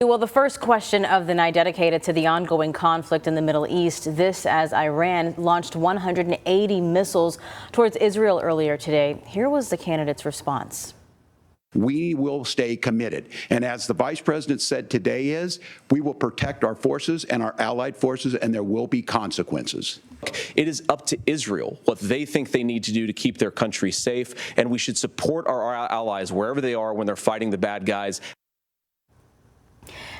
Well, the first question of the night dedicated to the ongoing conflict in the Middle East. This as Iran launched 180 missiles towards Israel earlier today. Here was the candidate's response. We will stay committed. And as the vice president said today we will protect our forces and our allied forces, and there will be consequences. It is up to Israel what they think they need to do to keep their country safe, and we should support our allies wherever they are when they're fighting the bad guys.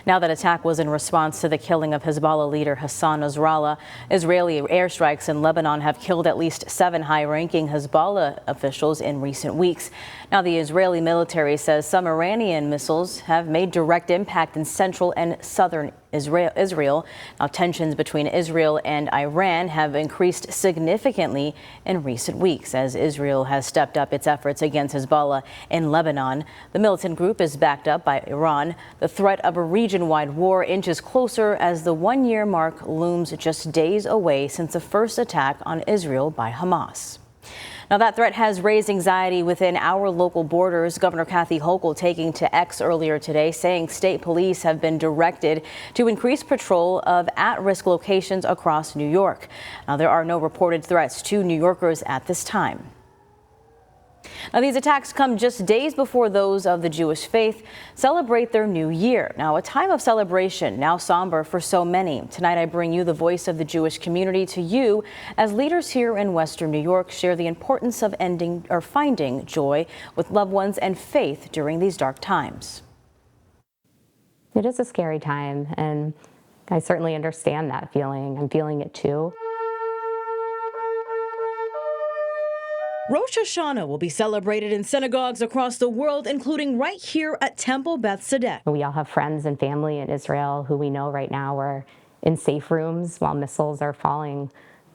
Now, that attack was in response to the killing of Hezbollah leader Hassan Nasrallah. Israeli airstrikes in Lebanon have killed at least 7 high-ranking Hezbollah officials in recent weeks. Now, the Israeli military says some Iranian missiles have made direct impact in central and southern Israel. Now, tensions between Israel and Iran have increased significantly in recent weeks as Israel has stepped up its efforts against Hezbollah in Lebanon. The militant group is backed up by Iran. The threat of a region-wide war inches closer as the one-year mark looms just days away since the first attack on Israel by Hamas. Now, that threat has raised anxiety within our local borders. Governor Kathy Hochul taking to X earlier today, saying state police have been directed to increase patrol of at-risk locations across New York. Now, there are no reported threats to New Yorkers at this time. Now, these attacks come just days before those of the Jewish faith celebrate their new year. Now, a time of celebration, now somber for so many. Tonight, I bring you the voice of the Jewish community to you as leaders here in Western New York share the importance of finding joy with loved ones and faith during these dark times. It is a scary time, and I certainly understand that feeling. I'm feeling it too. Rosh Hashanah will be celebrated in synagogues across the world, including right here at Temple Beth Tzedek. We all have friends and family in Israel who we know right now are in safe rooms while missiles are falling,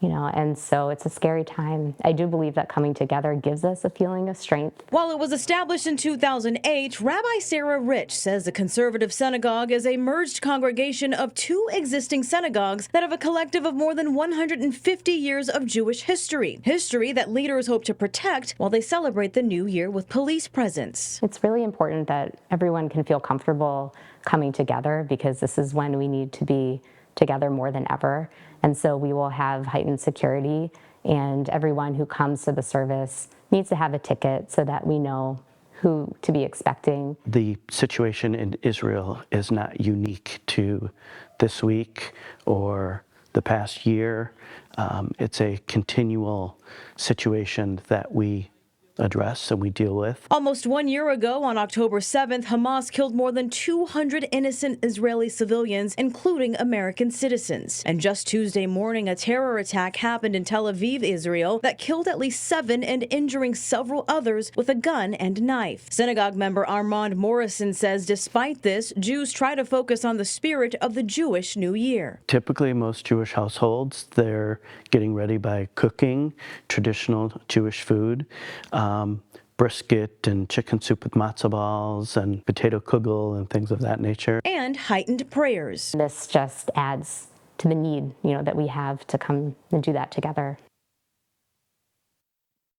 and so it's a scary time. I do believe that coming together gives us a feeling of strength. While it was established in 2008, Rabbi Sarah Rich says the conservative synagogue is a merged congregation of 2 existing synagogues that have a collective of more than 150 years of Jewish history that leaders hope to protect while they celebrate the new year with police presence. It's really important that everyone can feel comfortable coming together because this is when we need to be together more than ever. And so we will have heightened security, and everyone who comes to the service needs to have a ticket so that we know who to be expecting. The situation in Israel is not unique to this week or the past year. It's a continual situation that we address and we deal with. Almost 1 year ago, on October 7th, Hamas killed more than 200 innocent Israeli civilians, including American citizens. And just Tuesday morning, a terror attack happened in Tel Aviv, Israel, that killed at least 7 and injuring several others with a gun and knife. Synagogue member Armand Morrison says despite this, Jews try to focus on the spirit of the Jewish New Year. Typically, most Jewish households, they're getting ready by cooking traditional Jewish food. Brisket and chicken soup with matzah balls and potato kugel and things of that nature. And heightened prayers. This just adds to the need, that we have to come and do that together.